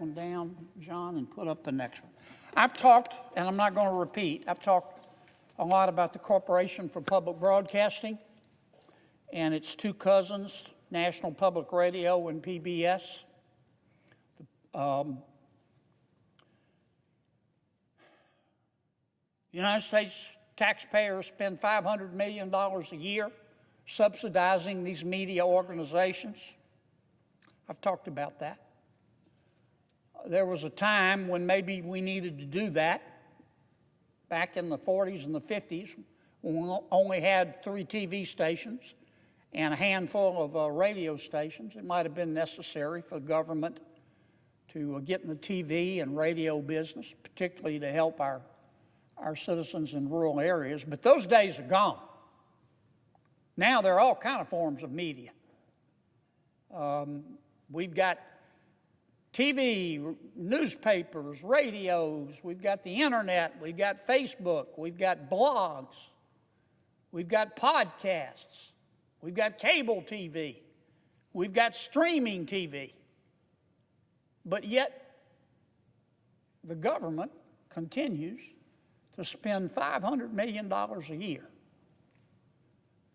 one down, John, and put up the next one. I've talked, and I'm not going to repeat, I've talked a lot about the Corporation for Public Broadcasting and its two cousins, National Public Radio and PBS. The United States taxpayers spend $500 million a year subsidizing these media organizations. I've talked about that. There was a time when maybe we needed to do that, back in the 40s and the 50s, when we only had 3 TV stations and a handful of radio stations. It might have been necessary for the government to get in the TV and radio business, particularly to help our citizens in rural areas, but those days are gone. Now there are all kinds of forms of media. We've got TV, newspapers, radios, we've got the internet, we've got Facebook, we've got blogs, we've got podcasts, we've got cable TV, we've got streaming TV. But yet, the government continues to spend $500 million a year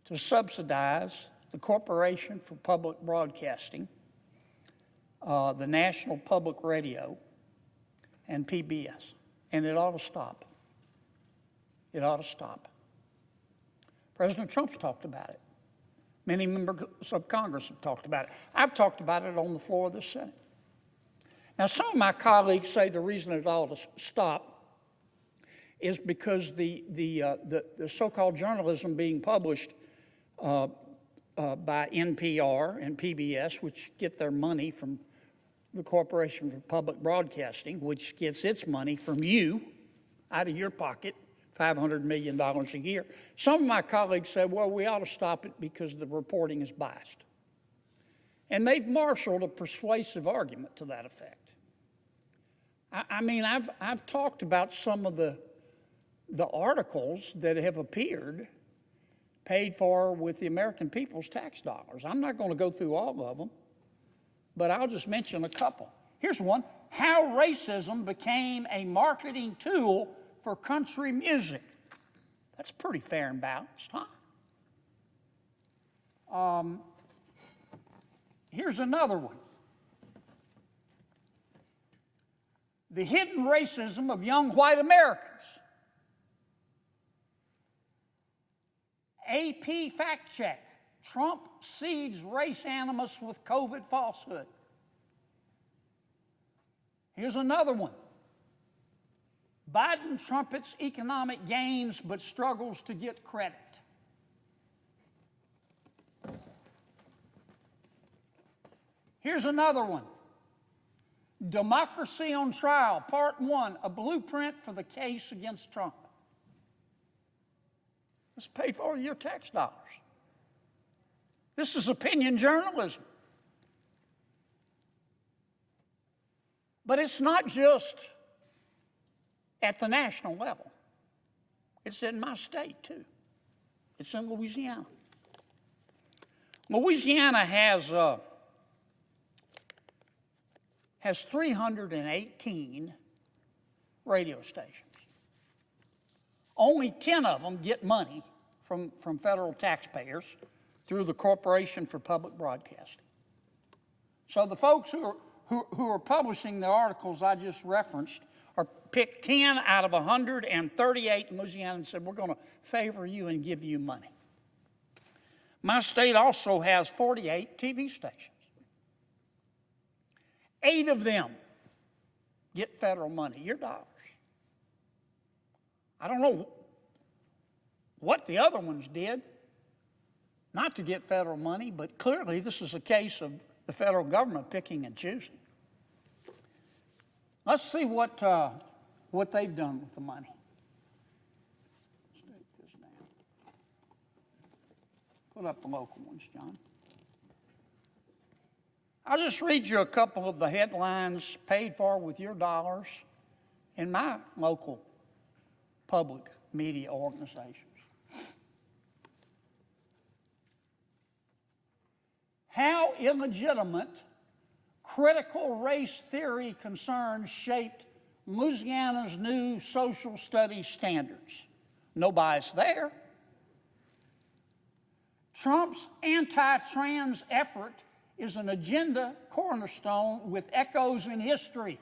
to subsidize the Corporation for Public Broadcasting, the National Public Radio, and PBS. And it ought to stop. It ought to stop. President Trump's talked about it. Many members of Congress have talked about it. I've talked about it on the floor of the Senate. Now, some of my colleagues say the reason it ought to stop is because the so-called journalism being published by NPR and PBS, which get their money from the Corporation for Public Broadcasting, which gets its money from you, out of your pocket, $500 million a year. Some of my colleagues said, well, we ought to stop it because the reporting is biased. And they've marshaled a persuasive argument to that effect. I mean, I've talked about some of the articles that have appeared paid for with the American people's tax dollars. I'm not going to go through all of them, but I'll just mention a couple. Here's one: How Racism Became a Marketing Tool for Country Music. That's pretty fair and balanced, huh? Here's another one: The Hidden Racism of Young White Americans. AP fact check: Trump seeds race animus with COVID falsehood. Here's another one: Biden trumpets economic gains but struggles to get credit. Here's another one: Democracy on Trial, Part 1, a blueprint for the case against Trump. It's paid for with your tax dollars. This is opinion journalism. But it's not just at the national level. It's in my state, too. It's in Louisiana. Louisiana has 318 radio stations. Only 10 of them get money from federal taxpayers through the Corporation for Public Broadcasting. So the folks who are publishing the articles I just referenced are picked 10 out of 138 in Louisiana and said, we're going to favor you and give you money. My state also has 48 TV stations. 8 of them get federal money, your dollars. I don't know what the other ones did, not to get federal money, but clearly this is a case of the federal government picking and choosing. Let's see what they've done with the money. Let's take this down. Put up the local ones, John. I'll just read you a couple of the headlines paid for with your dollars in my local public media organizations. How illegitimate critical race theory concerns shaped Louisiana's new social studies standards. No bias there. Trump's anti-trans effort is an agenda cornerstone with echoes in history.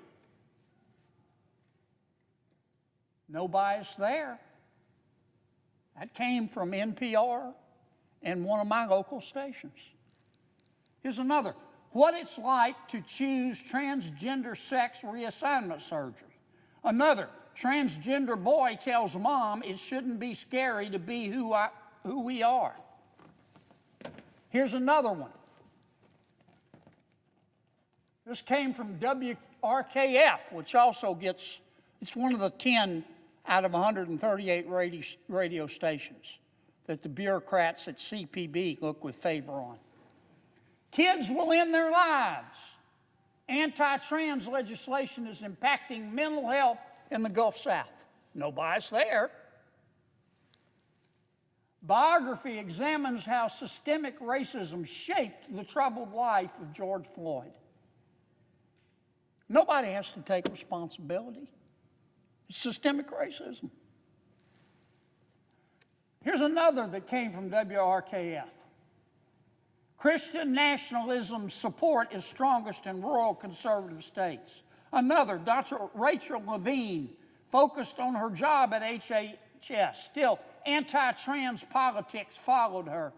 No bias there. That came from NPR and one of my local stations. Here's another. What it's like to choose transgender sex reassignment surgery. Another. Transgender boy tells mom it shouldn't be scary to be who we are. Here's another one. This came from WRKF, which also gets, it's one of the 10 out of 138 radio stations that the bureaucrats at CPB look with favor on. Kids will end their lives. Anti-trans legislation is impacting mental health in the Gulf South. No bias there. Biography examines how systemic racism shaped the troubled life of George Floyd. Nobody has to take responsibility. It's systemic racism. Here's another that came from WRKF. Christian nationalism support is strongest in rural conservative states. Another, Dr. Rachel Levine, focused on her job at HHS. Still, anti-trans politics followed her.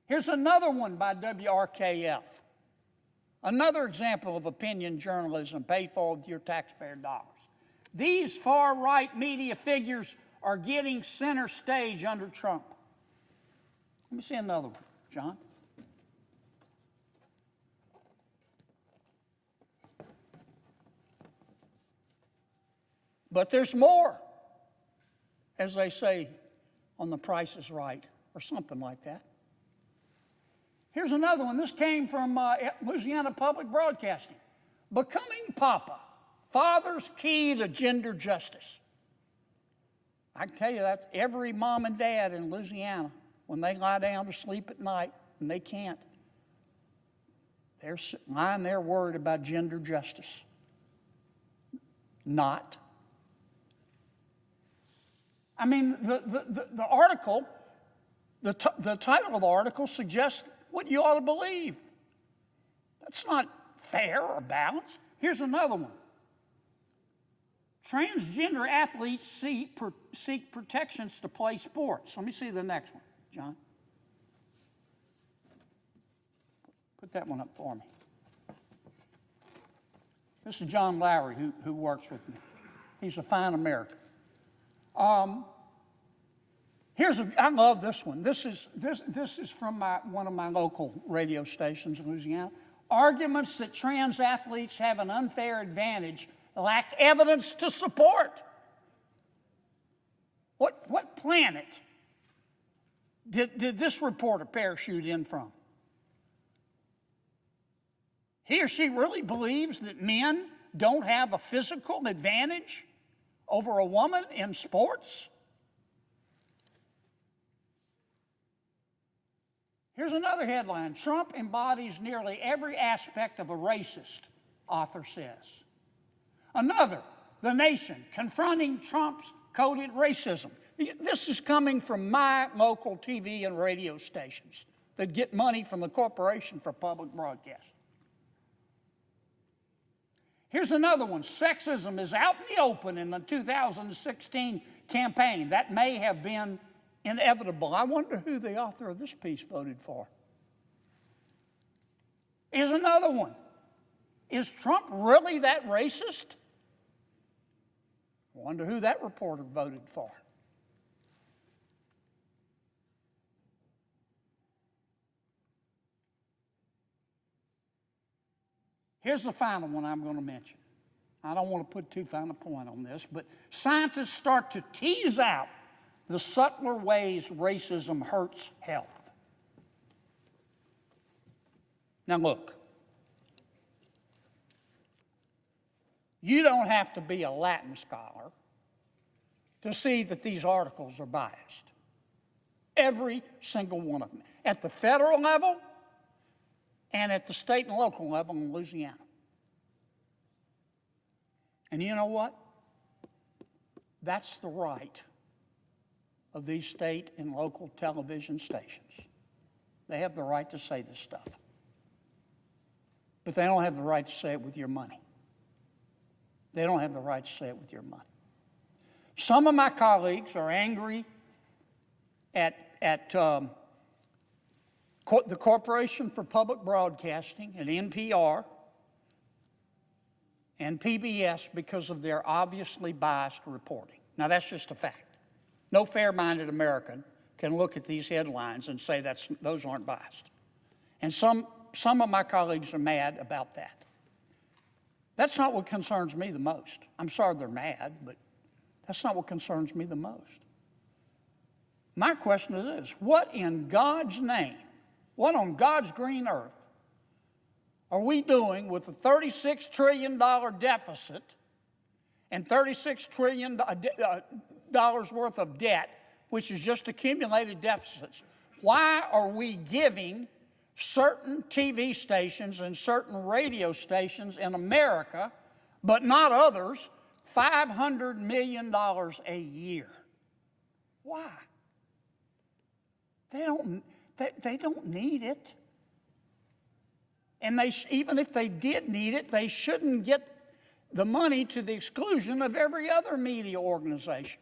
Here's another one by WRKF. Another example of opinion journalism paid for with your taxpayer dollars. These far-right media figures are getting center stage under Trump. Let me see another one, John. But there's more, as they say on The Price is Right, or something like that. Here's another one. This came from Louisiana Public Broadcasting. Becoming Papa, Father's Key to Gender Justice. I can tell you that every mom and dad in Louisiana, when they lie down to sleep at night, and they can't, they're lying there worried about gender justice. Not. I mean, the article, the title of the article suggests what you ought to believe. That's not fair or balanced. Here's another one. Transgender athletes seek protections to play sports. Let me see the next one, John. Put that one up for me. This is John Lowry, who works with me. He's a fine American. I love this one. This is from one of my local radio stations in Louisiana. Arguments that trans athletes have an unfair advantage lack evidence to support. What planet did this reporter parachute in from? He or she really believes that men don't have a physical advantage over a woman in sports? Here's another headline. Trump embodies nearly every aspect of a racist, author says. Another, The Nation, confronting Trump's coded racism. This is coming from my local TV and radio stations that get money from the Corporation for Public Broadcasting. Here's another one. Sexism is out in the open in the 2016 campaign. That may have been inevitable. I wonder who the author of this piece voted for. Here's another one. Is Trump really that racist? I wonder who that reporter voted for. Here's the final one I'm going to mention. I don't want to put too fine a point on this, but scientists start to tease out the subtler ways racism hurts health. Now look, you don't have to be a Latin scholar to see that these articles are biased. Every single one of them. At the federal level and at the state and local level in Louisiana. And you know what? That's the right of these state and local television stations. They have the right to say this stuff. But they don't have the right to say it with your money. They don't have the right to say it with your money. Some of my colleagues are angry at the Corporation for Public Broadcasting and NPR and PBS because of their obviously biased reporting. Now, that's just a fact. No fair-minded American can look at these headlines and say those aren't biased. And some of my colleagues are mad about that. That's not what concerns me the most. I'm sorry they're mad, but that's not what concerns me the most. My question is this: what in God's name, what on God's green earth are we doing with a $36 trillion deficit and $36 trillion worth of debt, which is just accumulated deficits? Why are we giving certain TV stations and certain radio stations in America, but not others, $500 million a year? Why? They don't need it. And even if they did need it, they shouldn't get the money to the exclusion of every other media organization.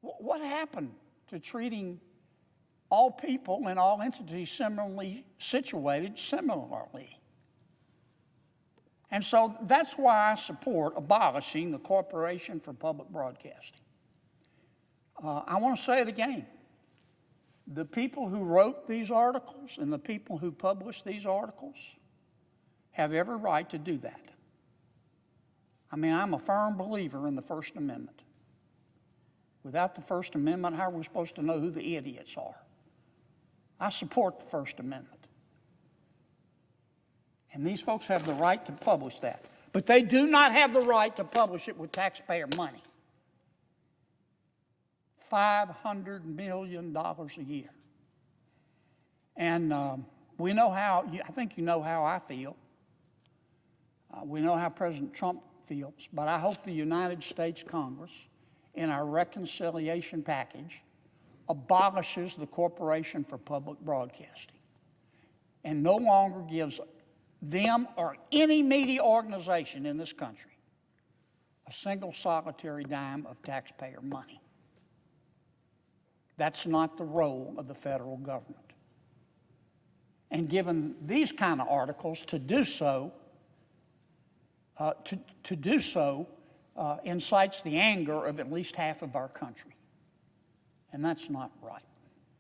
What happened to treating all people and all entities similarly situated similarly? And so that's why I support abolishing the Corporation for Public Broadcasting. I want to say it again. The people who wrote these articles and the people who published these articles have every right to do that. I mean, I'm a firm believer in the First Amendment. Without the First Amendment, how are we supposed to know who the idiots are? I support the First Amendment. And these folks have the right to publish that. But they do not have the right to publish it with taxpayer money. $500 million a year. And we know how, I think you know how I feel. We know how President Trump feels, but I hope the United States Congress, in our reconciliation package, abolishes the Corporation for Public Broadcasting and no longer gives them or any media organization in this country a single solitary dime of taxpayer money. That's not the role of the federal government. And given these kind of articles, to do so incites the anger of at least half of our country. And that's not right.